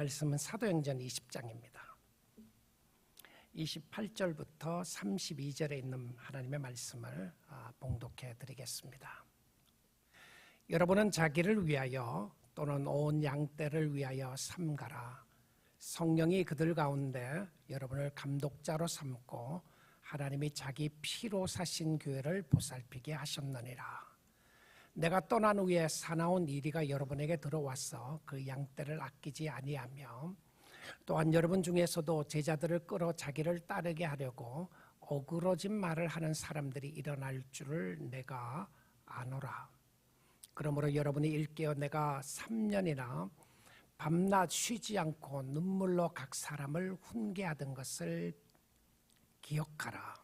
말씀은 사도행전 20장입니다. 28절부터 32절에 있는 하나님의 말씀을 봉독해 드리겠습니다. 여러분은 자기를 위하여 또는 온 양떼를 위하여 삼가라. 성령이 그들 가운데 여러분을 감독자로 삼고 하나님이 자기 피로 사신 교회를 보살피게 하셨느니라. 내가 떠난 후에 사나운 이리가 여러분에게 들어와서 그 양떼를 아끼지 아니하며 또한 여러분 중에서도 제자들을 끌어 자기를 따르게 하려고 어그러진 말을 하는 사람들이 일어날 줄을 내가 아노라. 그러므로 여러분이 일깨어 내가 3년이나 밤낮 쉬지 않고 눈물로 각 사람을 훈계하던 것을 기억하라.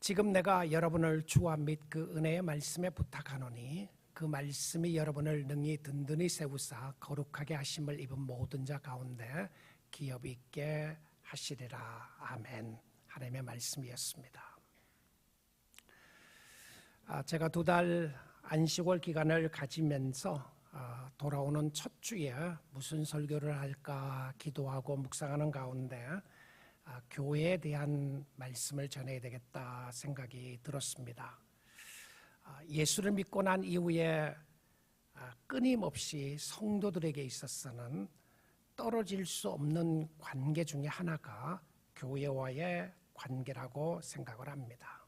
지금 내가 여러분을 주와 및 그 은혜의 말씀에 부탁하노니 그 말씀이 여러분을 능히 든든히 세우사 거룩하게 하심을 입은 모든 자 가운데 기업 있게 하시리라. 아멘. 하나님의 말씀이었습니다. 제가 2달 안식월 기간을 가지면서 돌아오는 첫 주에 무슨 설교를 할까 기도하고 묵상하는 가운데 교회에 대한 말씀을 전해야 되겠다 생각이 들었습니다. 예수를 믿고 난 이후에 끊임없이 성도들에게 있어서는 떨어질 수 없는 관계 중에 하나가 교회와의 관계라고 생각을 합니다.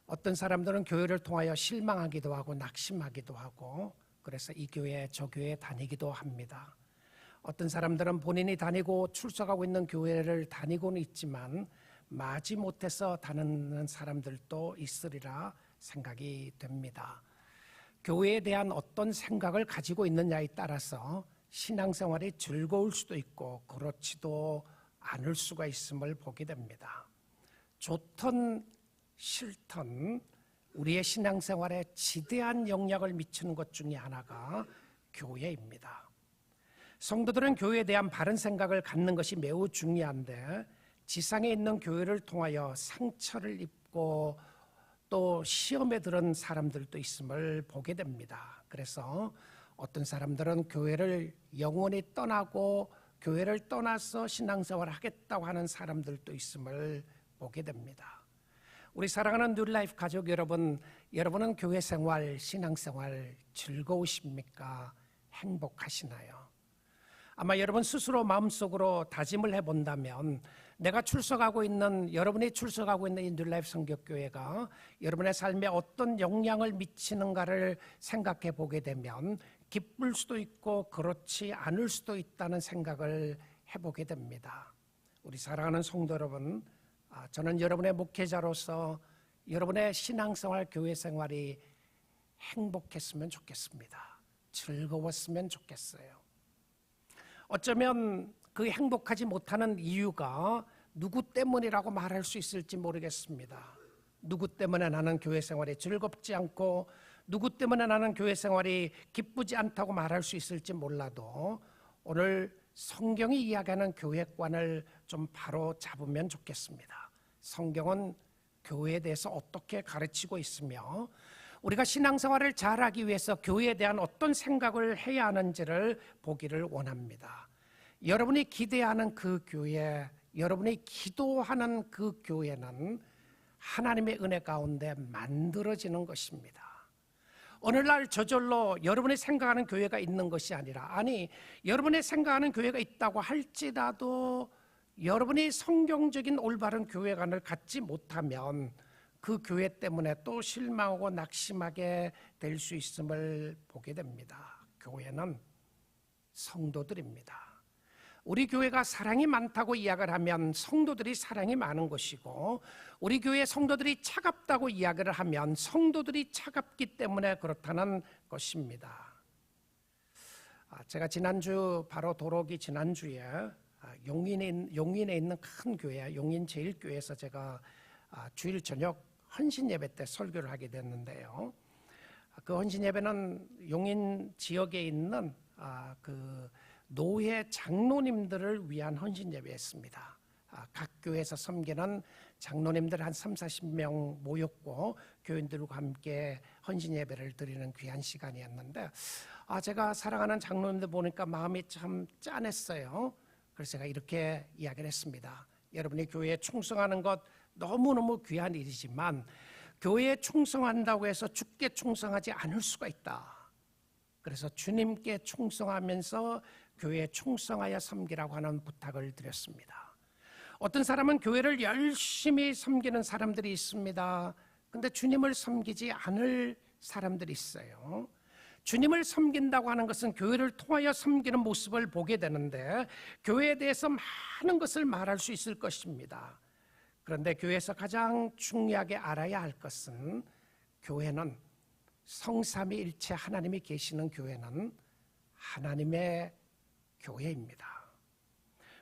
어떤 사람들은 교회를 통하여 실망하기도 하고 낙심하기도 하고 그래서 이 교회 저 교회에 다니기도 합니다. 어떤 사람들은 본인이 다니고 출석하고 있는 교회를 다니고는 있지만 마지못해서 다니는 사람들도 있으리라 생각이 됩니다. 교회에 대한 어떤 생각을 가지고 있느냐에 따라서 신앙생활이 즐거울 수도 있고 그렇지도 않을 수가 있음을 보게 됩니다. 좋든 싫든 우리의 신앙생활에 지대한 영향을 미치는 것 중에 하나가 교회입니다. 성도들은 교회에 대한 바른 생각을 갖는 것이 매우 중요한데 지상에 있는 교회를 통하여 상처를 입고 또 시험에 들은 사람들도 있음을 보게 됩니다. 그래서 어떤 사람들은 교회를 영원히 떠나고 교회를 떠나서 신앙생활을 하겠다고 하는 사람들도 있음을 보게 됩니다. 우리 사랑하는 뉴라이프 가족 여러분, 여러분은 교회 생활, 신앙생활 즐거우십니까? 행복하시나요? 아마 여러분 스스로 마음속으로 다짐을 해본다면 내가 출석하고 있는, 여러분이 출석하고 있는 이 뉴라이프 성격교회가 여러분의 삶에 어떤 영향을 미치는가를 생각해 보게 되면 기쁠 수도 있고 그렇지 않을 수도 있다는 생각을 해보게 됩니다. 우리 사랑하는 성도 여러분, 저는 여러분의 목회자로서 여러분의 신앙생활, 교회 생활이 행복했으면 좋겠습니다. 즐거웠으면 좋겠어요. 어쩌면 그 행복하지 못하는 이유가 누구 때문이라고 말할 수 있을지 모르겠습니다. 누구 때문에 나는 교회 생활이 즐겁지 않고 누구 때문에 나는 교회 생활이 기쁘지 않다고 말할 수 있을지 몰라도 오늘 성경이 이야기하는 교회관을 좀 바로 잡으면 좋겠습니다. 성경은 교회에 대해서 어떻게 가르치고 있으며 우리가 신앙생활을 잘하기 위해서 교회에 대한 어떤 생각을 해야 하는지를 보기를 원합니다. 여러분이 기대하는 그 교회, 여러분이 기도하는 그 교회는 하나님의 은혜 가운데 만들어지는 것입니다. 어느 날 저절로 여러분이 생각하는 교회가 있는 것이 아니라, 아니 여러분이 생각하는 교회가 있다고 할지라도 여러분이 성경적인 올바른 교회관을 갖지 못하면 그 교회 때문에 또 실망하고 낙심하게 될 수 있음을 보게 됩니다. 교회는 성도들입니다. 우리 교회가 사랑이 많다고 이야기를 하면 성도들이 사랑이 많은 것이고, 우리 교회 성도들이 차갑다고 이야기를 하면 성도들이 차갑기 때문에 그렇다는 것입니다. 제가 지난주, 바로 도로기 지난주에 용인에 있는 큰 교회, 용인 제일교회에서 제가 주일 저녁 헌신 예배 때 설교를 하게 됐는데요. 그 헌신 예배는 용인 지역에 있는 그 노회 장로님들을 위한 헌신 예배였습니다. 각 교회에서 섬기는 장로님들 한 30-40명 모였고 교인들과 함께 헌신 예배를 드리는 귀한 시간이었는데 제가 사랑하는 장로님들 보니까 마음이 참 짠했어요. 그래서 제가 이렇게 이야기를 했습니다. 여러분이 교회에 충성하는 것 너무너무 귀한 일이지만 교회에 충성한다고 해서 주께 충성하지 않을 수가 있다. 그래서 주님께 충성하면서 교회에 충성하여 섬기라고 하는 부탁을 드렸습니다. 어떤 사람은 교회를 열심히 섬기는 사람들이 있습니다. 근데 주님을 섬기지 않을 사람들이 있어요. 주님을 섬긴다고 하는 것은 교회를 통하여 섬기는 모습을 보게 되는데 교회에 대해서 많은 것을 말할 수 있을 것입니다. 그런데 교회에서 가장 중요하게 알아야 할 것은 교회는 성삼위일체 하나님이 계시는 교회는 하나님의 교회입니다.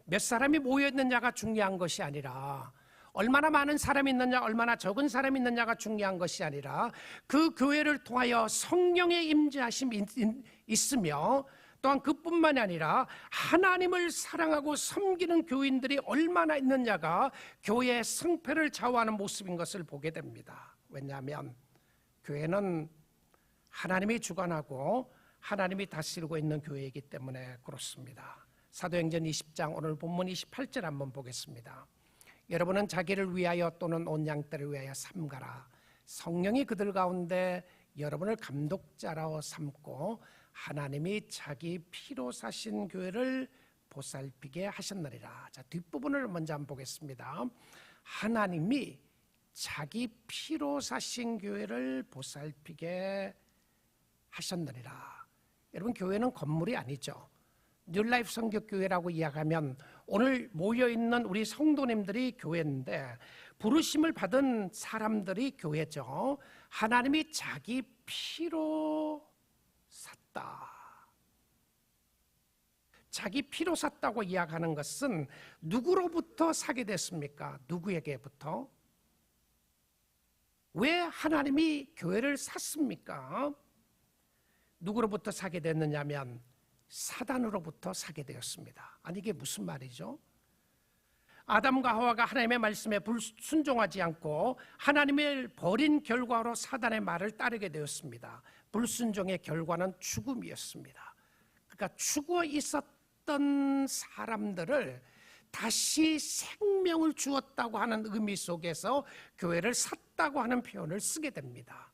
몇 사람이 모여있느냐가 중요한 것이 아니라 얼마나 많은 사람이 있느냐 얼마나 적은 사람이 있느냐가 중요한 것이 아니라 그 교회를 통하여 성령의 임재하심이 있으며 또한 그뿐만이 아니라 하나님을 사랑하고 섬기는 교인들이 얼마나 있느냐가 교회의 승패를 좌우하는 모습인 것을 보게 됩니다. 왜냐하면 교회는 하나님이 주관하고 하나님이 다스리고 있는 교회이기 때문에 그렇습니다. 사도행전 20장 오늘 본문 28절 한번 보겠습니다. 여러분은 자기를 위하여 또는 온 양떼를 위하여 삼가라. 성령이 그들 가운데 여러분을 감독자로 삼고 하나님이 자기 피로 사신 교회를 보살피게 하셨느니라. 자, 뒷부분을 먼저 한번 보겠습니다. 하나님이 자기 피로 사신 교회를 보살피게 하셨느니라. 여러분, 교회는 건물이 아니죠. 뉴라이프 성격교회라고 이야기하면 오늘 모여있는 우리 성도님들이 교회인데 부르심을 받은 사람들이 교회죠. 하나님이 자기 피로 샀다. 자기 피로 샀다고 이야기하는 것은 누구로부터 사게 됐습니까? 누구에게부터? 왜 하나님이 교회를 샀습니까? 누구로부터 사게 됐느냐면 사단으로부터 사게 되었습니다. 아니, 이게 무슨 말이죠? 아담과 하와가 하나님의 말씀에 불순종하지 않고 하나님을 버린 결과로 사단의 말을 따르게 되었습니다. 불순종의 결과는 죽음이었습니다. 그러니까 죽어 있었던 사람들을 다시 생명을 주었다고 하는 의미 속에서 교회를 샀다고 하는 표현을 쓰게 됩니다.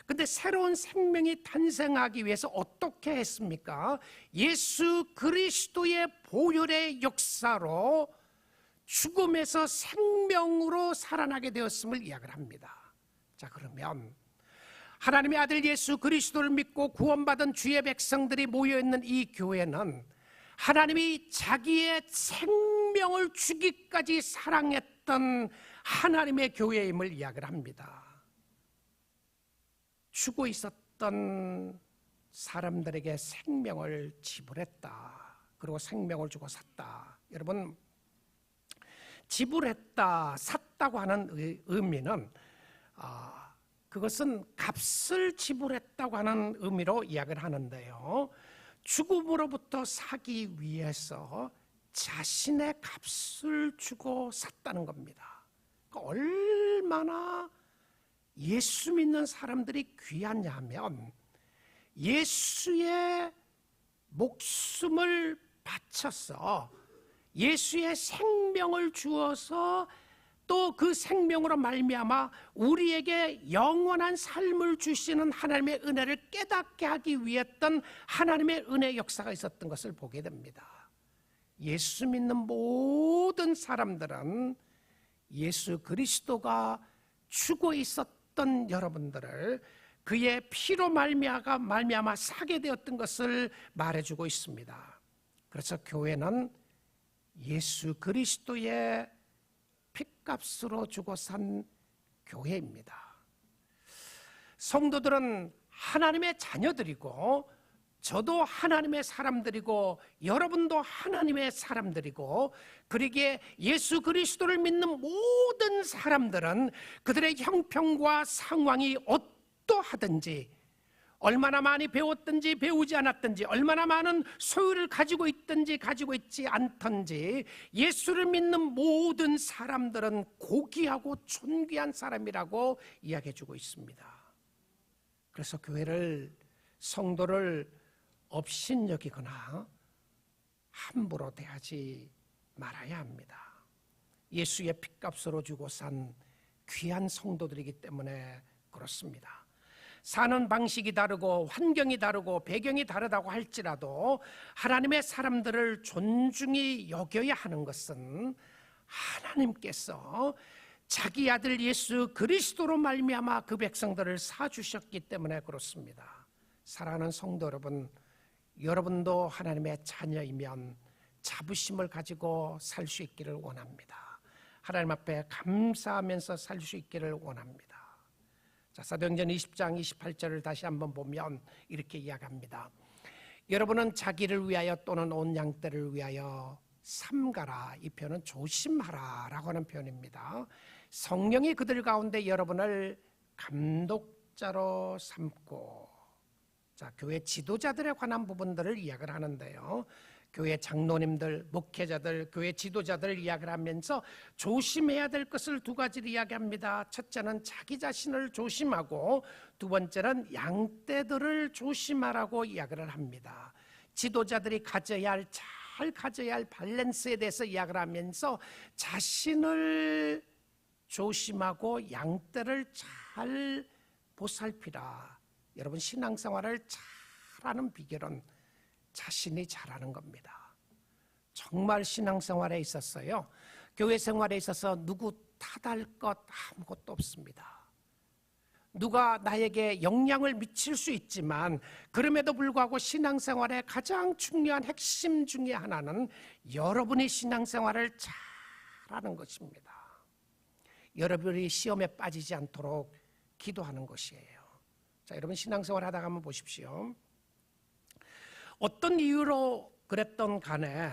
근데 새로운 생명이 탄생하기 위해서 어떻게 했습니까? 예수 그리스도의 보혈의 역사로 죽음에서 생명으로 살아나게 되었음을 이야기를 합니다. 자, 그러면 하나님의 아들 예수 그리스도를 믿고 구원받은 주의 백성들이 모여있는 이 교회는 하나님이 자기의 생명을 주기까지 사랑했던 하나님의 교회임을 이야기를 합니다. 죽어 있었던 사람들에게 생명을 지불했다. 그리고 생명을 주고 샀다. 여러분, 지불했다, 샀다고 하는 의미는 그것은 값을 지불했다고 하는 의미로 이야기를 하는데요. 죽음으로부터 사기 위해서 자신의 값을 주고 샀다는 겁니다. 그러니까 얼마나 예수 믿는 사람들이 귀하냐 하면 예수의 목숨을 바쳐서 예수의 생명을 주어서 또 그 생명으로 말미암아 우리에게 영원한 삶을 주시는 하나님의 은혜를 깨닫게 하기 위했던 하나님의 은혜 역사가 있었던 것을 보게 됩니다. 예수 믿는 모든 사람들은 예수 그리스도가 죽어 있었던 여러분들을 그의 피로 말미암아 사게 되었던 것을 말해주고 있습니다. 그래서 교회는 예수 그리스도의 핏값으로 주고 산 교회입니다. 성도들은 하나님의 자녀들이고 저도 하나님의 사람들이고 여러분도 하나님의 사람들이고 그러기에 예수 그리스도를 믿는 모든 사람들은 그들의 형편과 상황이 어떠하든지 얼마나 많이 배웠든지 배우지 않았든지 얼마나 많은 소유를 가지고 있든지 가지고 있지 않든지 예수를 믿는 모든 사람들은 고귀하고 존귀한 사람이라고 이야기해주고 있습니다. 그래서 교회를, 성도를 업신여기거나 함부로 대하지 말아야 합니다. 예수의 핏값으로 주고 산 귀한 성도들이기 때문에 그렇습니다. 사는 방식이 다르고 환경이 다르고 배경이 다르다고 할지라도 하나님의 사람들을 존중히 여겨야 하는 것은 하나님께서 자기 아들 예수 그리스도로 말미암아 그 백성들을 사주셨기 때문에 그렇습니다. 사랑하는 성도 여러분, 여러분도 하나님의 자녀이면 자부심을 가지고 살 수 있기를 원합니다. 하나님 앞에 감사하면서 살 수 있기를 원합니다. 자, 사도행전 20장 28절을 다시 한번 보면 이렇게 이야기합니다. 여러분은 자기를 위하여 또는 온 양떼를 위하여 삼가라. 이 표현은 조심하라 라고 하는 표현입니다. 성령이 그들 가운데 여러분을 감독자로 삼고, 자, 교회 지도자들에 관한 부분들을 이야기를 하는데요. 교회 장로님들, 목회자들, 교회 지도자들을 이야기를 하면서 조심해야 될 것을 두 가지를 이야기합니다. 첫째는 자기 자신을 조심하고, 두 번째는 양떼들을 조심하라고 이야기를 합니다. 지도자들이 잘 가져야 할 밸런스에 대해서 이야기를 하면서 자신을 조심하고 양떼를 잘 보살피라. 여러분, 신앙생활을 잘하는 비결은 자신이 잘하는 겁니다. 정말 신앙생활에 있었어요. 교회 생활에 있어서 누구 탓할 것 아무것도 없습니다. 누가 나에게 영향을 미칠 수 있지만 그럼에도 불구하고 신앙생활의 가장 중요한 핵심 중에 하나는 여러분이 신앙생활을 잘하는 것입니다. 여러분이 시험에 빠지지 않도록 기도하는 것이에요. 자, 여러분 신앙생활 하다가 한번 보십시오. 어떤 이유로 그랬던 간에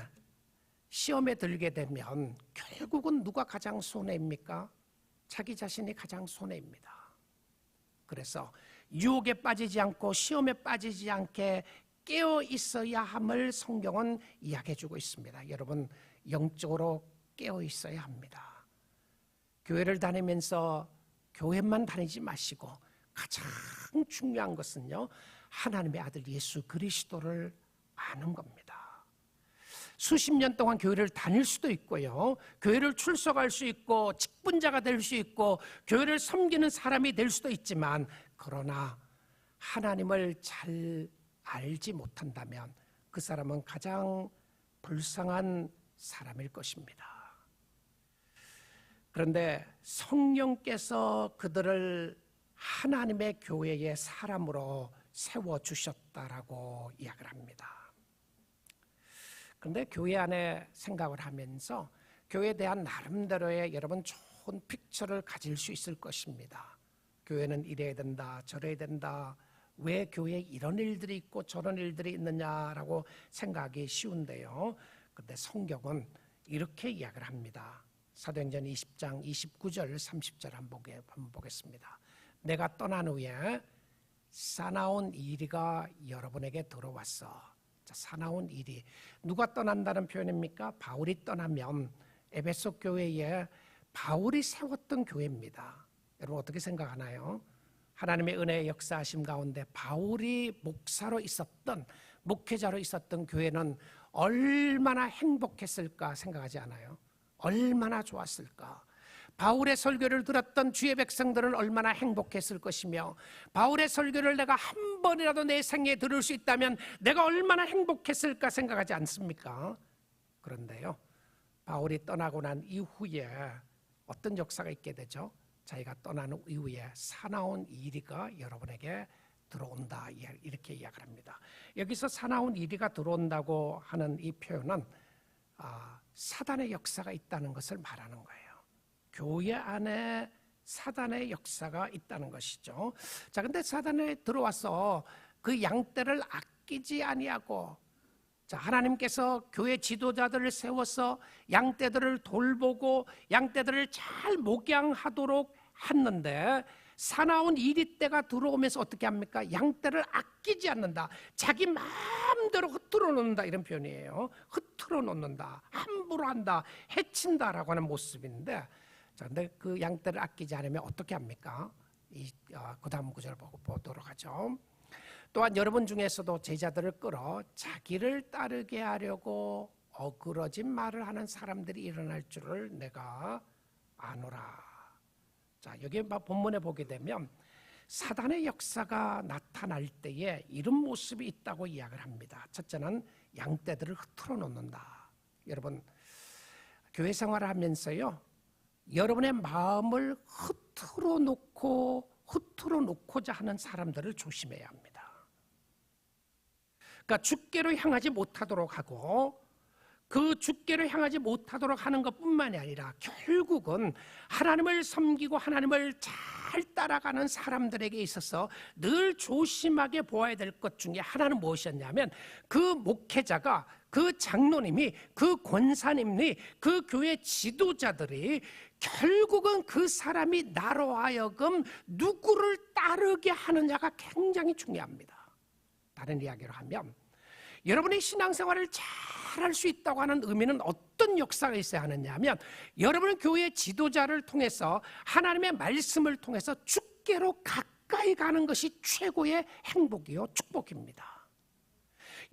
시험에 들게 되면 결국은 누가 가장 손해입니까? 자기 자신이 가장 손해입니다. 그래서 유혹에 빠지지 않고 시험에 빠지지 않게 깨어 있어야 함을 성경은 이야기해 주고 있습니다. 여러분, 영적으로 깨어 있어야 합니다. 교회를 다니면서 교회만 다니지 마시고 가장 중요한 것은요, 하나님의 아들 예수 그리스도를 아는 겁니다. 수십 년 동안 교회를 다닐 수도 있고요, 교회를 출석할 수 있고 직분자가 될 수 있고 교회를 섬기는 사람이 될 수도 있지만, 그러나 하나님을 잘 알지 못한다면 그 사람은 가장 불쌍한 사람일 것입니다. 그런데 성령께서 그들을 하나님의 교회의 사람으로 세워주셨다라고 이야기를 합니다. 그런데 교회 안에 생각을 하면서 교회에 대한 나름대로의 여러분 좋은 픽처를 가질 수 있을 것입니다. 교회는 이래야 된다, 저래야 된다, 왜 교회에 이런 일들이 있고 저런 일들이 있느냐라고 생각하기 쉬운데요. 그런데 성경은 이렇게 이야기를 합니다. 사도행전 20장 29절 30절 한번 보겠습니다. 내가 떠난 후에 사나운 이리가 여러분에게 들어왔어. 자, 사나운 이리, 누가 떠난다는 표현입니까? 바울이 떠나면 에베소 교회에 바울이 세웠던 교회입니다. 여러분 어떻게 생각하나요? 하나님의 은혜의 역사하심 가운데 바울이 목사로 있었던, 목회자로 있었던 교회는 얼마나 행복했을까 생각하지 않아요? 얼마나 좋았을까? 바울의 설교를 들었던 주의 백성들은 얼마나 행복했을 것이며, 바울의 설교를 내가 한 번이라도 내 생에 들을 수 있다면 내가 얼마나 행복했을까 생각하지 않습니까? 그런데요, 바울이 떠나고 난 이후에 어떤 역사가 있게 되죠? 자기가 떠난 이후에 사나운 이리가 여러분에게 들어온다, 이렇게 이야기를 합니다. 여기서 사나운 이리가 들어온다고 하는 이 표현은 사단의 역사가 있다는 것을 말하는 거예요. 교회 안에 사단의 역사가 있다는 것이죠. 자, 근데 사단에 들어와서 그 양떼를 아끼지 아니하고, 자, 하나님께서 교회 지도자들을 세워서 양떼들을 돌보고 양떼들을 잘 목양하도록 했는데, 사나운 이리 때가 들어오면서 어떻게 합니까? 양떼를 아끼지 않는다, 자기 마음대로 흐트러 놓는다, 이런 표현이에요. 흐트러 놓는다, 함부로 한다, 해친다라고 하는 모습인데, 자, 근데 그 양떼를 아끼지 않으면 어떻게 합니까? 그 다음 구절을 보도록 하죠. 또한 여러분 중에서도 제자들을 끌어 자기를 따르게 하려고 어그러진 말을 하는 사람들이 일어날 줄을 내가 아노라. 자, 여기 본문에 보게 되면 사단의 역사가 나타날 때에 이런 모습이 있다고 이야기를 합니다. 첫째는 양떼들을 흐트러 놓는다. 여러분, 교회 생활을 하면서요, 여러분의 마음을 흐트러 놓고자 하는 사람들을 조심해야 합니다. 그러니까 주께로 향하지 못하도록 하고, 그 주께로 향하지 못하도록 하는 것뿐만이 아니라 결국은 하나님을 섬기고 하나님을 잘 따라가는 사람들에게 있어서 늘 조심하게 보아야 될 것 중에 하나는 무엇이었냐면, 그 목회자가, 그 장로님이, 그 권사님이, 그 교회 지도자들이 결국은 그 사람이 나로 하여금 누구를 따르게 하느냐가 굉장히 중요합니다. 다른 이야기로 하면 여러분의 신앙생활을 잘할 수 있다고 하는 의미는 어떤 역사가 있어야 하느냐 하면, 여러분은 교회 지도자를 통해서 하나님의 말씀을 통해서 주께로 가까이 가는 것이 최고의 행복이요 축복입니다.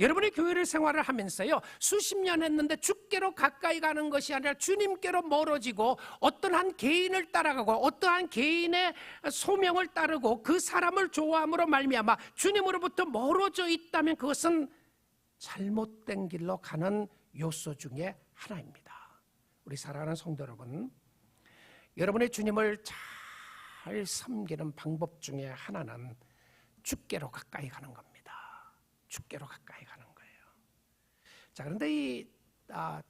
여러분이 교회를 생활을 하면서요, 수십 년 했는데 주께로 가까이 가는 것이 아니라 주님께로 멀어지고 어떤 한 개인을 따라가고 어떤 한 개인의 소명을 따르고 그 사람을 좋아함으로 말미암아 주님으로부터 멀어져 있다면 그것은 잘못된 길로 가는 요소 중에 하나입니다. 우리 사랑하는 성도 여러분, 여러분의 주님을 잘 섬기는 방법 중에 하나는 주께로 가까이 가는 겁니다. 주께로 가까이 가는 거예요. 자, 그런데 이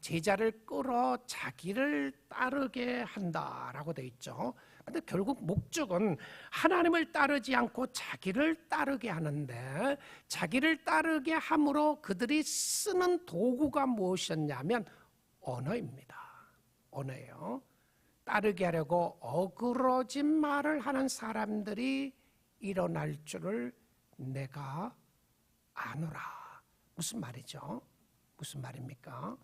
제자를 끌어 자기를 따르게 한다라고 되어 있죠. 근데 결국 목적은 하나님을 따르지 않고 자기를 따르게 하는데, 자기를 따르게 함으로 그들이 쓰는 도구가 무엇이었냐면 언어입니다. 언어예요. 따르게 하려고 어그러진 말을 하는 사람들이 일어날 줄을 내가 아노라. 무슨 말이죠? 무슨 말입니까?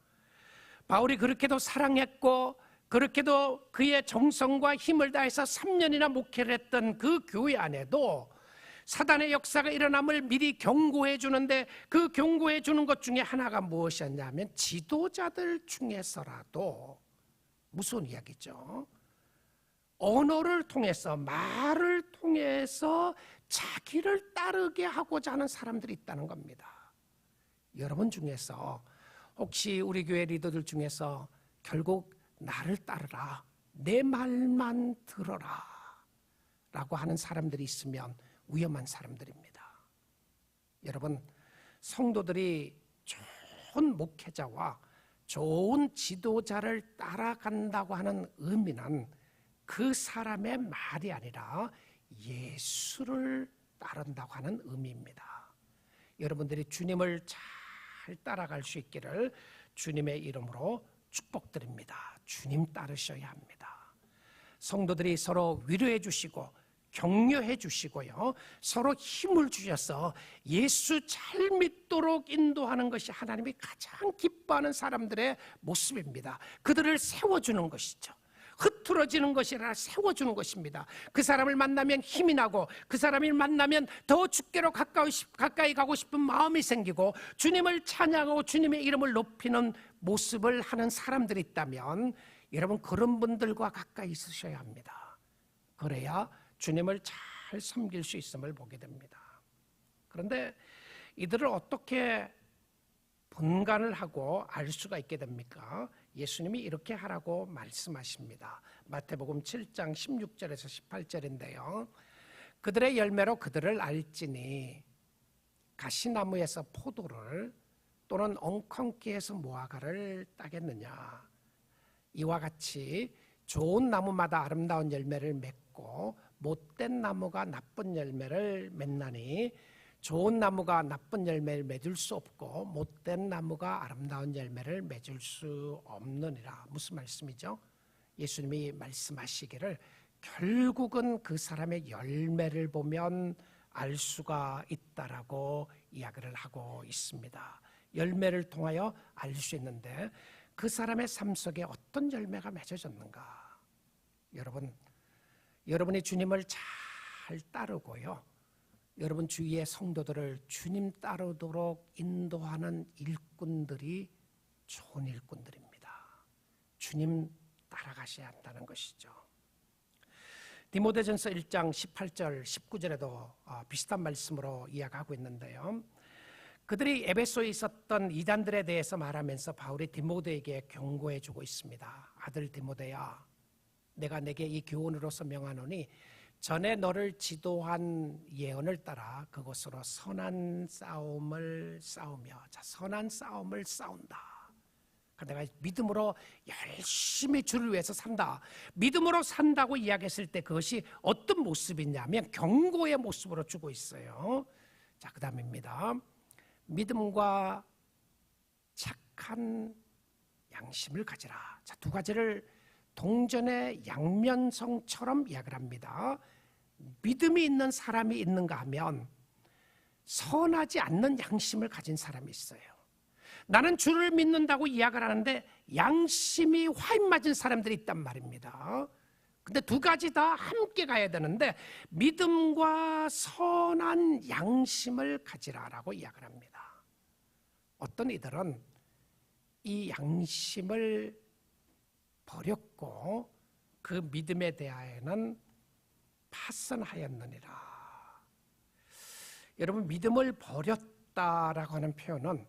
바울이 그렇게도 사랑했고 그렇게도 그의 정성과 힘을 다해서 3년이나 목회를 했던 그 교회 안에도 사단의 역사가 일어남을 미리 경고해 주는데, 그 경고해 주는 것 중에 하나가 무엇이었냐면 지도자들 중에서라도 무서운 이야기죠. 언어를 통해서, 말을 통해서 자기를 따르게 하고자 하는 사람들이 있다는 겁니다. 여러분 중에서 혹시 우리 교회 리더들 중에서 결국 나를 따르라, 내 말만 들어라 라고 하는 사람들이 있으면 위험한 사람들입니다. 여러분, 성도들이 좋은 목회자와 좋은 지도자를 따라간다고 하는 의미는 그 사람의 말이 아니라 예수를 따른다고 하는 의미입니다. 여러분들이 주님을 잘 따라갈 수 있기를 주님의 이름으로 축복드립니다. 주님 따르셔야 합니다. 성도들이 서로 위로해 주시고 격려해 주시고요, 서로 힘을 주셔서 예수 잘 믿도록 인도하는 것이 하나님이 가장 기뻐하는 사람들의 모습입니다. 그들을 세워주는 것이죠. 흐트러지는 것이 아니라 세워주는 것입니다. 그 사람을 만나면 힘이 나고, 그 사람을 만나면 더 주께로 가까이 가고 싶은 마음이 생기고, 주님을 찬양하고 주님의 이름을 높이는 모습을 하는 사람들이 있다면 여러분, 그런 분들과 가까이 있으셔야 합니다. 그래야 주님을 잘 섬길 수 있음을 보게 됩니다. 그런데 이들을 어떻게 분간을 하고 알 수가 있게 됩니까? 예수님이 이렇게 하라고 말씀하십니다. 마태복음 7장 16절에서 18절인데요. 그들의 열매로 그들을 알지니 가시나무에서 포도를 또는 엉겅퀴에서 무화과를 따겠느냐. 이와 같이 좋은 나무마다 아름다운 열매를 맺고 못된 나무가 나쁜 열매를 맺나니, 좋은 나무가 나쁜 열매를 맺을 수 없고 못된 나무가 아름다운 열매를 맺을 수 없느니라. 무슨 말씀이죠? 예수님이 말씀하시기를 결국은 그 사람의 열매를 보면 알 수가 있다라고 이야기를 하고 있습니다. 열매를 통하여 알 수 있는데 그 사람의 삶 속에 어떤 열매가 맺어졌는가? 여러분이 주님을 잘 잘 따르고요. 여러분 주위의 성도들을 주님 따르도록 인도하는 일꾼들이 좋은 일꾼들입니다. 주님 따라가셔야 한다는 것이죠. 디모데전서 1장 18절 19절에도 비슷한 말씀으로 이야기하고 있는데요. 그들이 에베소에 있었던 이단들에 대해서 말하면서 바울이 디모데에게 경고해 주고 있습니다. 아들 디모데야, 내가 내게 이 교훈으로서 명하노니 전에 너를 지도한 예언을 따라 그것으로 선한 싸움을 싸우며, 자, 선한 싸움을 싸운다. 내가 믿음으로 열심히 주를 위해서 산다. 믿음으로 산다고 이야기했을 때 그것이 어떤 모습이냐면 경고의 모습으로 주고 있어요. 자, 그 다음입니다. 믿음과 착한 양심을 가지라. 자, 두 가지를 동전의 양면성처럼 이야기를 합니다. 믿음이 있는 사람이 있는가 하면 선하지 않는 양심을 가진 사람이 있어요. 나는 주를 믿는다고 이야기를 하는데 양심이 화인 맞은 사람들이 있단 말입니다. 근데 두 가지 다 함께 가야 되는데 믿음과 선한 양심을 가지라라고 이야기를 합니다. 어떤 이들은 이 양심을 버렸고 그 믿음에 대하여는 파선하였느니라. 여러분, 믿음을 버렸다라고 하는 표현은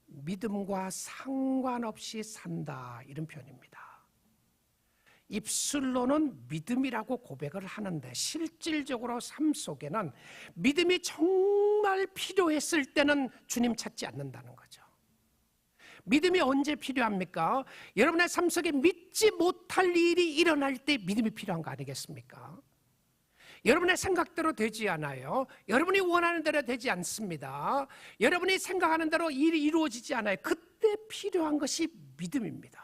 믿음과 상관없이 산다, 이런 표현입니다. 입술로는 믿음이라고 고백을 하는데 실질적으로 삶 속에는 믿음이 정말 필요했을 때는 주님 찾지 않는다는 거죠. 믿음이 언제 필요합니까? 여러분의 삶 속에 믿지 못할 일이 일어날 때 믿음이 필요한 거 아니겠습니까? 여러분의 생각대로 되지 않아요. 여러분이 원하는 대로 되지 않습니다. 여러분이 생각하는 대로 일이 이루어지지 않아요. 그때 필요한 것이 믿음입니다.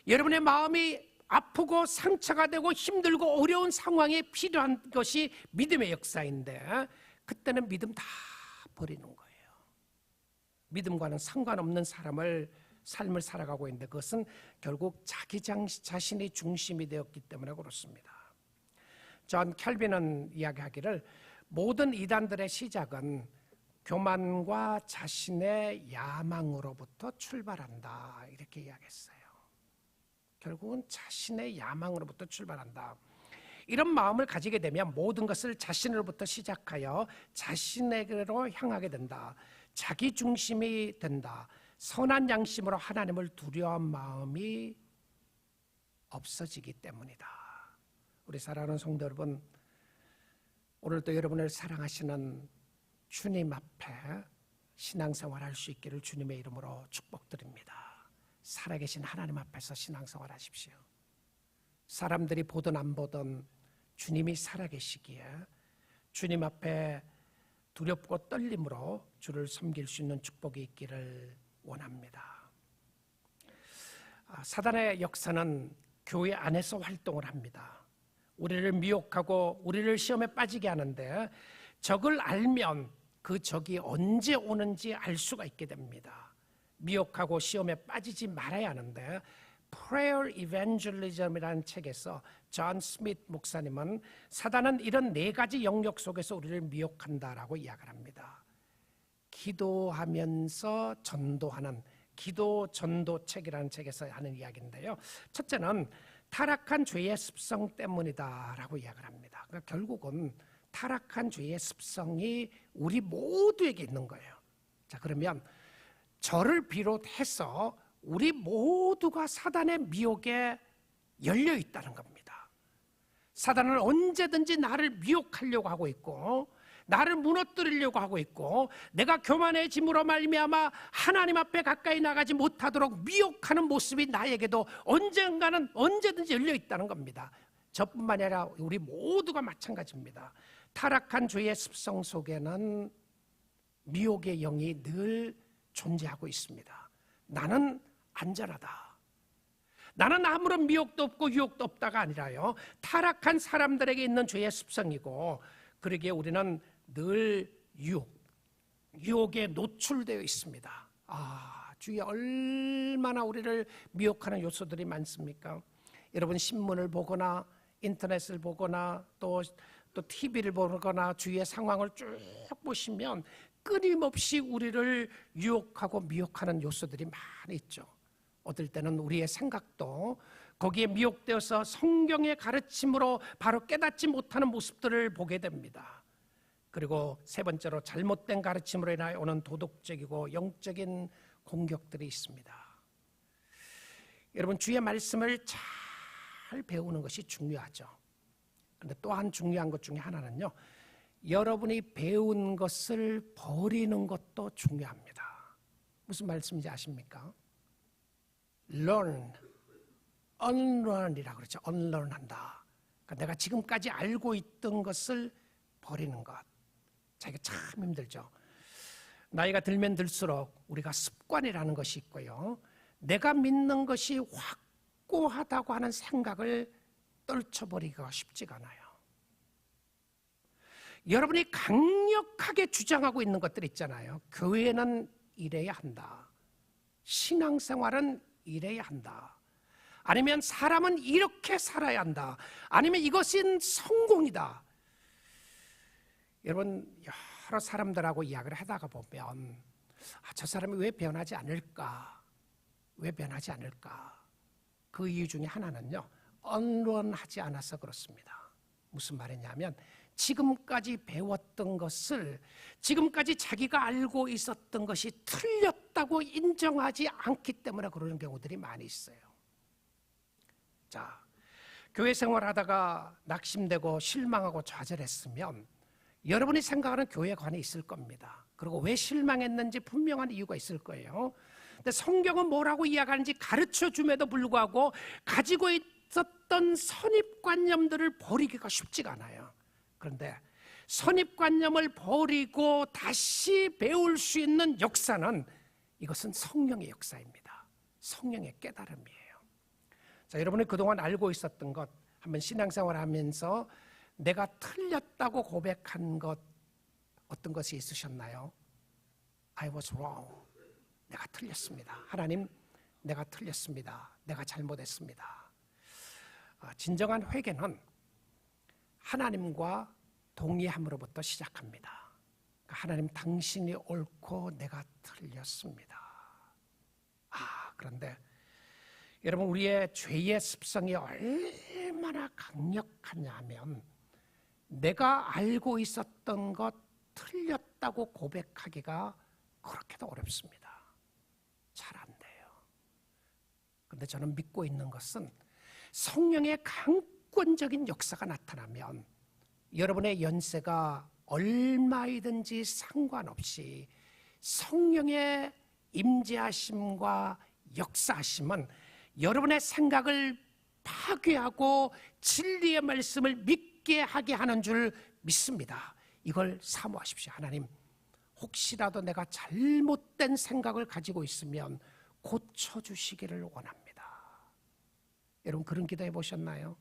여러분의 마음이 아프고 상처가 되고 힘들고 어려운 상황에 필요한 것이 믿음의 역사인데 그때는 믿음 다 버리는 거예요. 믿음과는 상관없는 삶을 살아가고 있는데 그것은 결국 자기 자신이 중심이 되었기 때문에 그렇습니다. 존 켈빈은 이야기하기를 모든 이단들의 시작은 교만과 자신의 야망으로부터 출발한다, 이렇게 이야기했어요. 결국은 자신의 야망으로부터 출발한다. 이런 마음을 가지게 되면 모든 것을 자신으로부터 시작하여 자신에게로 향하게 된다. 자기 중심이 된다. 선한 양심으로 하나님을 두려워한 마음이 없어지기 때문이다. 우리 사랑하는 성도 여러분, 오늘도 여러분을 사랑하시는 주님 앞에 신앙생활 할 수 있기를 주님의 이름으로 축복드립니다. 살아계신 하나님 앞에서 신앙생활 하십시오. 사람들이 보든 안 보든 주님이 살아계시기에 주님 앞에 두렵고 떨림으로 주를 섬길 수 있는 축복이 있기를 원합니다. 사단의 역사는 교회 안에서 활동을 합니다. 우리를 미혹하고 우리를 시험에 빠지게 하는데 적을 알면 그 적이 언제 오는지 알 수가 있게 됩니다. 미혹하고 시험에 빠지지 말아야 하는데 Prayer Evangelism이라는 책에서 존 스미트 목사님은 사단은 이런 네 가지 영역 속에서 우리를 미혹한다라고 이야기를 합니다. 기도하면서 전도하는 기도 전도 책이라는 책에서 하는 이야기인데요. 첫째는 타락한 죄의 습성 때문이다라고 이야기를 합니다. 그러니까 결국은 타락한 죄의 습성이 우리 모두에게 있는 거예요. 자, 그러면 저를 비롯해서 우리 모두가 사단의 미혹에 열려 있다는 겁니다. 사단은 언제든지 나를 미혹하려고 하고 있고 나를 무너뜨리려고 하고 있고 내가 교만해짐으로 말미암아 하나님 앞에 가까이 나가지 못하도록 미혹하는 모습이 나에게도 언젠가는 언제든지 열려 있다는 겁니다. 저뿐만 아니라 우리 모두가 마찬가지입니다. 타락한 죄의 습성 속에는 미혹의 영이 늘 존재하고 있습니다. 나는 안전하다. 나는 아무런 미혹도 없고 유혹도 없다가 아니라요. 타락한 사람들에게 있는 죄의 습성이고 그러기에 우리는 늘 유혹에 노출되어 있습니다. 주위에 얼마나 우리를 미혹하는 요소들이 많습니까? 여러분 신문을 보거나 인터넷을 보거나 또 또 TV를 보거나 주위의 상황을 쭉 보시면 끊임없이 우리를 유혹하고 미혹하는 요소들이 많이 있죠. 어떨 때는 우리의 생각도 거기에 미혹되어서 성경의 가르침으로 바로 깨닫지 못하는 모습들을 보게 됩니다. 그리고 세 번째로 잘못된 가르침으로 인하여 오는 도덕적이고 영적인 공격들이 있습니다. 여러분, 주의 말씀을 잘 배우는 것이 중요하죠. 그런데 또한 중요한 것 중에 하나는요, 여러분이 배운 것을 버리는 것도 중요합니다. 무슨 말씀인지 아십니까? learn, unlearn이라고 그러죠. unlearn한다. 그러니까 내가 지금까지 알고 있던 것을 버리는 것. 자, 이게 참 힘들죠. 나이가 들면 들수록 우리가 습관이라는 것이 있고요, 내가 믿는 것이 확고하다고 하는 생각을 떨쳐버리기가 쉽지가 않아요. 여러분이 강력하게 주장하고 있는 것들 있잖아요. 교회는 이래야 한다, 신앙생활은 이래야 한다, 아니면 사람은 이렇게 살아야 한다, 아니면 이것은 성공이다. 여러분, 여러 사람들하고 이야기를 하다가 보면 저 사람이 왜 변하지 않을까? 왜 변하지 않을까? 그 이유 중에 하나는요, 언론하지 않아서 그렇습니다. 무슨 말이냐면 지금까지 배웠던 것을, 지금까지 자기가 알고 있었던 것이 틀렸다고 인정하지 않기 때문에 그러는 경우들이 많이 있어요. 자, 교회 생활하다가 낙심되고 실망하고 좌절했으면 여러분이 생각하는 교회에 관해 있을 겁니다. 그리고 왜 실망했는지 분명한 이유가 있을 거예요. 근데 성경은 뭐라고 이야기하는지 가르쳐 줌에도 불구하고 가지고 있었던 선입관념들을 버리기가 쉽지가 않아요. 그런데 선입관념을 버리고 다시 배울 수 있는 역사는, 이것은 성령의 역사입니다. 성령의 깨달음이에요. 자, 여러분이 그동안 알고 있었던 것, 한번 신앙생활을 하면서 내가 틀렸다고 고백한 것, 어떤 것이 있으셨나요? I was wrong. 내가 틀렸습니다. 하나님, 내가 틀렸습니다. 내가 잘못했습니다. 진정한 회개는 하나님과 동의함으로부터 시작합니다. 하나님, 당신이 옳고 내가 틀렸습니다. 그런데 여러분, 우리의 죄의 습성이 얼마나 강력하냐 하면, 내가 알고 있었던 것 틀렸다고 고백하기가 그렇게도 어렵습니다. 잘 안 돼요. 그런데 저는 믿고 있는 것은 성령의 강권적인 역사가 나타나면 여러분의 연세가 얼마이든지 상관없이 성령의 임재하심과 역사하심은 여러분의 생각을 파괴하고 진리의 말씀을 믿게 하게 하는 줄 믿습니다. 이걸 사모하십시오. 하나님, 혹시라도 내가 잘못된 생각을 가지고 있으면 고쳐주시기를 원합니다. 여러분, 그런 기도해 보셨나요?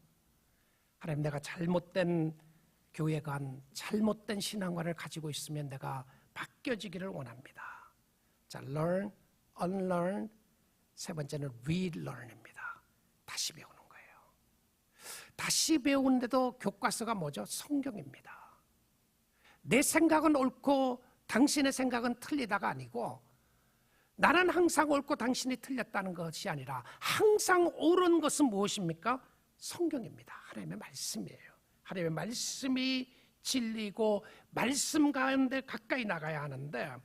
하나님, 내가 잘못된 교회관, 잘못된 신앙관을 가지고 있으면 내가 바뀌어지기를 원합니다. 자, learn, unlearn, 세 번째는 relearn입니다. 다시 배우는 거예요. 다시 배우는데도 교과서가 뭐죠? 성경입니다. 내 생각은 옳고 당신의 생각은 틀리다가 아니고, 나는 항상 옳고 당신이 틀렸다는 것이 아니라 항상 옳은 것은 무엇입니까? 성경입니다. 하나님의 말씀이에요. 하나님의 말씀이 진리고 말씀 가운데 가까이 나가야 하는데,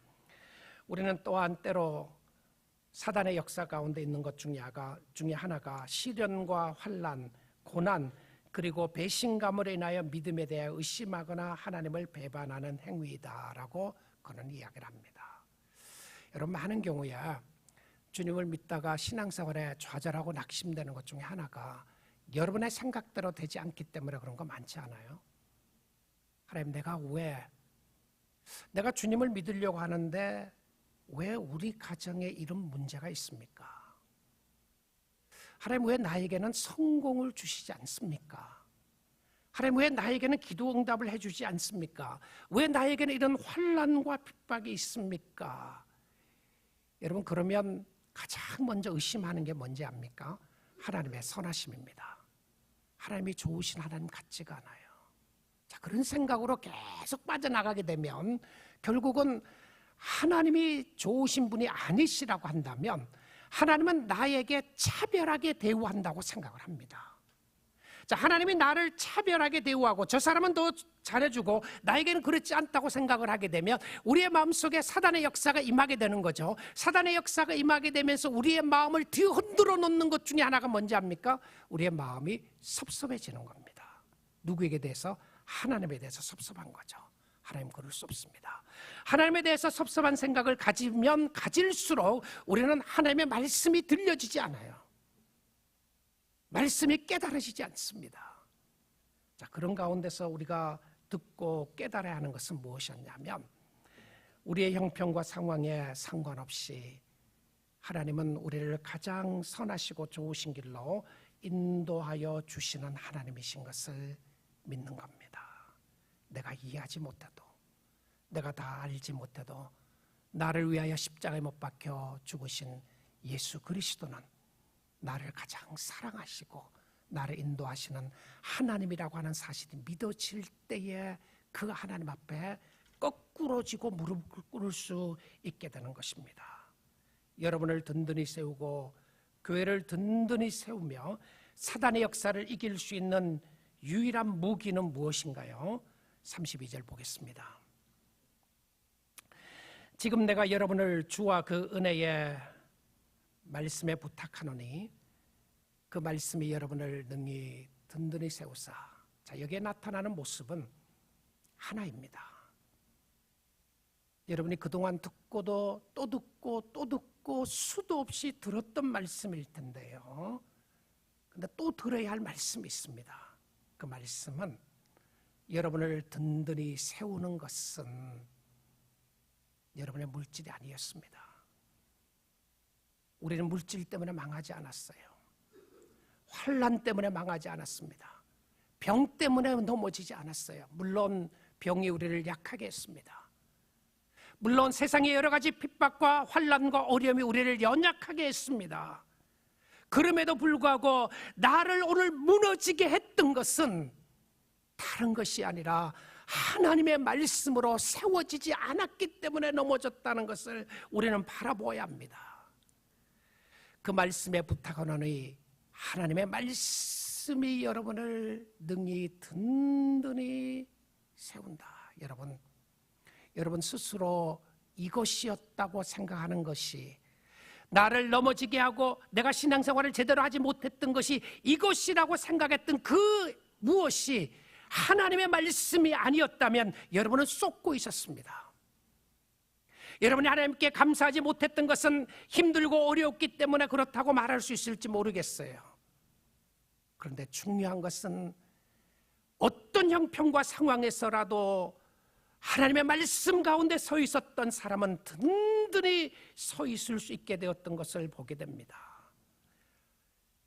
우리는 또한 때로 사단의 역사 가운데 있는 것 중에 하나가 시련과 환난, 고난, 그리고 배신감으로 인하여 믿음에 대해 의심하거나 하나님을 배반하는 행위다라고 그는 이야기를 합니다. 여러분, 많은 경우에 주님을 믿다가 신앙생활에 좌절하고 낙심되는 것 중에 하나가 여러분의 생각대로 되지 않기 때문에 그런 거 많지 않아요? 하나님, 내가 주님을 믿으려고 하는데 왜 우리 가정에 이런 문제가 있습니까? 하나님, 왜 나에게는 성공을 주시지 않습니까? 하나님, 왜 나에게는 기도 응답을 해주지 않습니까? 왜 나에게는 이런 환난과 핍박이 있습니까? 여러분, 그러면 가장 먼저 의심하는 게 뭔지 압니까? 하나님의 선하심입니다. 하나님이 좋으신 하나님 같지가 않아요. 자, 그런 생각으로 계속 빠져나가게 되면 결국은 하나님이 좋으신 분이 아니시라고 한다면 하나님은 나에게 차별하게 대우한다고 생각을 합니다. 자, 하나님이 나를 차별하게 대우하고 저 사람은 더 잘해주고 나에게는 그렇지 않다고 생각을 하게 되면 우리의 마음속에 사단의 역사가 임하게 되는 거죠. 사단의 역사가 임하게 되면서 우리의 마음을 뒤흔들어 놓는 것 중에 하나가 뭔지 압니까? 우리의 마음이 섭섭해지는 겁니다. 누구에게 대해서? 하나님에 대해서 섭섭한 거죠. 하나님 그럴 수 없습니다. 하나님에 대해서 섭섭한 생각을 가지면 가질수록 우리는 하나님의 말씀이 들려지지 않아요. 말씀이 깨달아지지 않습니다. 자, 그런 가운데서 우리가 듣고 깨달아야 하는 것은 무엇이었냐면 우리의 형편과 상황에 상관없이 하나님은 우리를 가장 선하시고 좋으신 길로 인도하여 주시는 하나님이신 것을 믿는 겁니다. 내가 이해하지 못해도, 내가 다 알지 못해도 나를 위하여 십자가에 못 박혀 죽으신 예수 그리스도는 나를 가장 사랑하시고 나를 인도하시는 하나님이라고 하는 사실이 믿어질 때에 그 하나님 앞에 거꾸로 지고 무릎을 꿇을 수 있게 되는 것입니다. 여러분을 든든히 세우고 교회를 든든히 세우며 사단의 역사를 이길 수 있는 유일한 무기는 무엇인가요? 32절 보겠습니다. 지금 내가 여러분을 주와 그 은혜의 말씀에 부탁하노니 그 말씀이 여러분을 능히 든든히 세우사. 자, 여기에 나타나는 모습은 하나입니다. 여러분이 그동안 듣고도 또 듣고 또 듣고 수도 없이 들었던 말씀일 텐데요. 근데 또 들어야 할 말씀이 있습니다. 그 말씀은 여러분을 든든히 세우는 것은 여러분의 물질이 아니었습니다. 우리는 물질 때문에 망하지 않았어요. 환난 때문에 망하지 않았습니다. 병 때문에 넘어지지 않았어요. 물론 병이 우리를 약하게 했습니다. 물론 세상의 여러 가지 핍박과 환난과 어려움이 우리를 연약하게 했습니다. 그럼에도 불구하고 나를 오늘 무너지게 했던 것은 다른 것이 아니라 하나님의 말씀으로 세워지지 않았기 때문에 넘어졌다는 것을 우리는 바라보아야 합니다. 그 말씀에 부탁하노니 하나님의 말씀이 여러분을 능히 든든히 세운다. 여러분 스스로 이것이었다고 생각하는 것이 나를 넘어지게 하고 내가 신앙생활을 제대로 하지 못했던 것이 이것이라고 생각했던 그 무엇이 하나님의 말씀이 아니었다면 여러분은 쏟고 있었습니다. 여러분이 하나님께 감사하지 못했던 것은 힘들고 어려웠기 때문에 그렇다고 말할 수 있을지 모르겠어요. 그런데 중요한 것은 어떤 형편과 상황에서라도 하나님의 말씀 가운데 서 있었던 사람은 든든히 서 있을 수 있게 되었던 것을 보게 됩니다.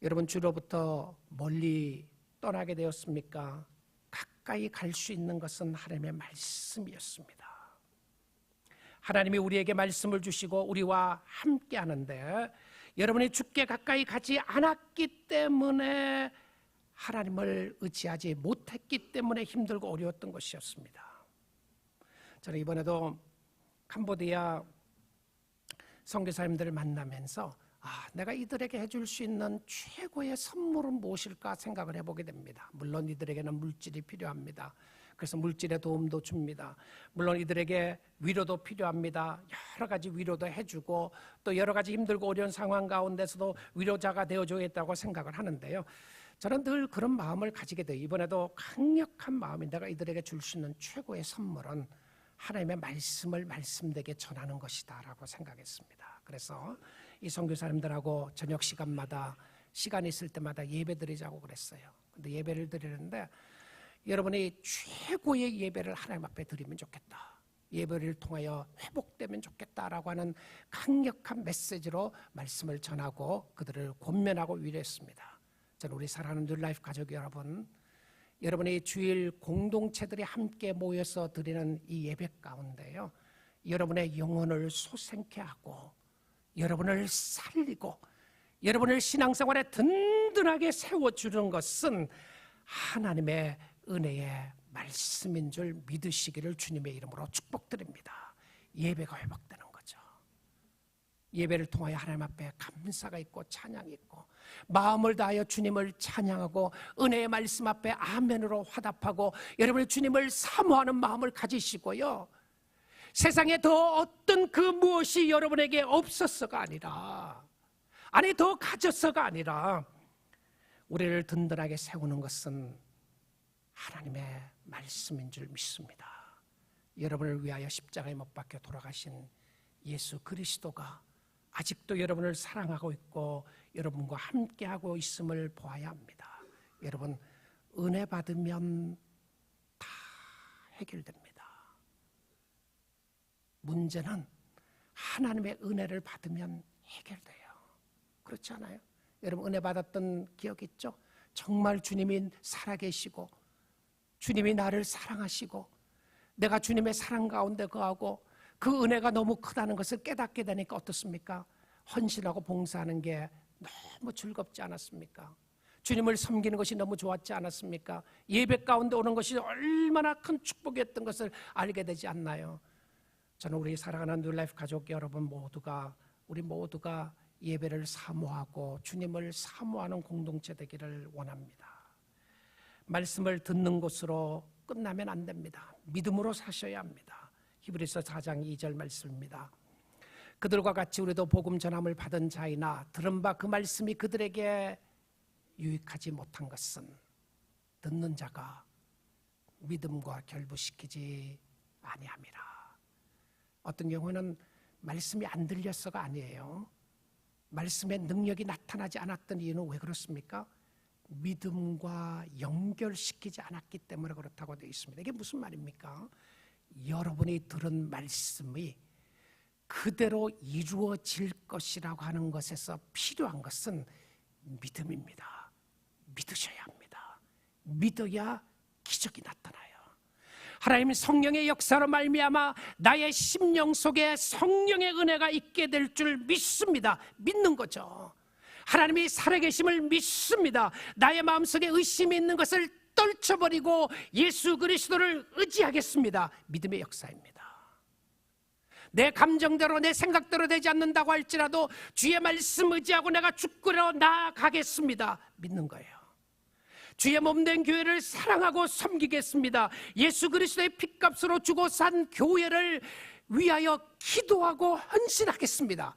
여러분 주로부터 멀리 떠나게 되었습니까? 가까이 갈 수 있는 것은 하나님의 말씀이었습니다. 하나님이 우리에게 말씀을 주시고 우리와 함께 하는데 여러분이 주께 가까이 가지 않았기 때문에 하나님을 의지하지 못했기 때문에 힘들고 어려웠던 것이었습니다. 저는 이번에도 캄보디아 선교사님들을 만나면서 내가 이들에게 해줄 수 있는 최고의 선물은 무엇일까 생각을 해보게 됩니다. 물론 이들에게는 물질이 필요합니다. 그래서 물질의 도움도 줍니다. 물론 이들에게 위로도 필요합니다. 여러 가지 위로도 해주고 또 여러 가지 힘들고 어려운 상황 가운데서도 위로자가 되어줘야겠다고 생각을 하는데요. 저는 늘 그런 마음을 가지게 돼요. 이번에도 강력한 마음이 내가 이들에게 줄 수 있는 최고의 선물은 하나님의 말씀을 말씀되게 전하는 것이다 라고 생각했습니다. 그래서 이 선교사님들하고 저녁 시간마다 시간이 있을 때마다 예배 드리자고 그랬어요. 근데 예배를 드리는데 여러분이 최고의 예배를 하나님 앞에 드리면 좋겠다. 예배를 통하여 회복되면 좋겠다라고 하는 강력한 메시지로 말씀을 전하고 그들을 권면하고 위로했습니다. 저는 우리 사랑하는 뉴라이프 가족 여러분, 여러분의 주일 공동체들이 함께 모여서 드리는 이 예배 가운데요, 여러분의 영혼을 솟생케 하고 여러분을 살리고 여러분을 신앙생활에 든든하게 세워주는 것은 하나님의 은혜의 말씀인 줄 믿으시기를 주님의 이름으로 축복드립니다. 예배가 회복되는 거죠. 예배를 통하여 하나님 앞에 감사가 있고 찬양이 있고 마음을 다하여 주님을 찬양하고 은혜의 말씀 앞에 아멘으로 화답하고 여러분의 주님을 사모하는 마음을 가지시고요, 세상에 더 어떤 그 무엇이 여러분에게 없었어가 아니라, 아니 더 가졌어가 아니라 우리를 든든하게 세우는 것은 하나님의 말씀인 줄 믿습니다. 여러분을 위하여 십자가에 못 박혀 돌아가신 예수 그리스도가 아직도 여러분을 사랑하고 있고 여러분과 함께하고 있음을 보아야 합니다. 여러분, 은혜 받으면 다 해결됩니다. 문제는 하나님의 은혜를 받으면 해결돼요. 그렇지 않아요? 여러분 은혜 받았던 기억 있죠? 정말 주님이 살아계시고 주님이 나를 사랑하시고 내가 주님의 사랑 가운데 거하고 그 은혜가 너무 크다는 것을 깨닫게 되니까 어떻습니까? 헌신하고 봉사하는 게 너무 즐겁지 않았습니까? 주님을 섬기는 것이 너무 좋았지 않았습니까? 예배 가운데 오는 것이 얼마나 큰 축복이었던 것을 알게 되지 않나요? 저는 우리 사랑하는 뉴라이프 가족 여러분 모두가, 우리 모두가 예배를 사모하고 주님을 사모하는 공동체 되기를 원합니다. 말씀을 듣는 것으로 끝나면 안 됩니다. 믿음으로 사셔야 합니다. 히브리서 4장 2절 말씀입니다. 그들과 같이 우리도 복음 전함을 받은 자이나 들은 바 그 말씀이 그들에게 유익하지 못한 것은 듣는 자가 믿음과 결부시키지 아니함이라. 어떤 경우는 말씀이 안 들렸어가 아니에요. 말씀의 능력이 나타나지 않았던 이유는 왜 그렇습니까? 믿음과 연결시키지 않았기 때문에 그렇다고 되어 있습니다. 이게 무슨 말입니까? 여러분이 들은 말씀이 그대로 이루어질 것이라고 하는 것에서 필요한 것은 믿음입니다. 믿으셔야 합니다. 믿어야 기적이 나타나요. 하나님 성령의 역사로 말미암아 나의 심령 속에 성령의 은혜가 있게 될 줄 믿습니다. 믿는 거죠. 하나님이 살아계심을 믿습니다. 나의 마음속에 의심이 있는 것을 떨쳐버리고 예수 그리스도를 의지하겠습니다. 믿음의 역사입니다. 내 감정대로 내 생각대로 되지 않는다고 할지라도 주의 말씀 의지하고 내가 죽으러 나아가겠습니다. 믿는 거예요. 주의 몸된 교회를 사랑하고 섬기겠습니다. 예수 그리스도의 핏값으로 주고 산 교회를 위하여 기도하고 헌신하겠습니다.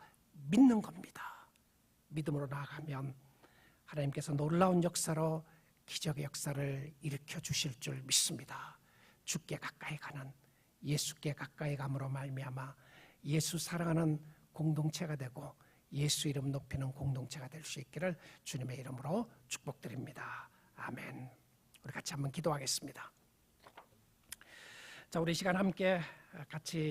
믿는 겁니다. 믿음으로 나아가면 하나님께서 놀라운 역사로 기적의 역사를 일으켜 주실 줄 믿습니다. 주께 가까이 가는, 예수께 가까이 감으로 말미암아 예수 사랑하는 공동체가 되고 예수 이름 높이는 공동체가 될 수 있기를 주님의 이름으로 축복드립니다. 아멘. 우리 같이 한번 기도하겠습니다. 자, 우리 시간 함께 같이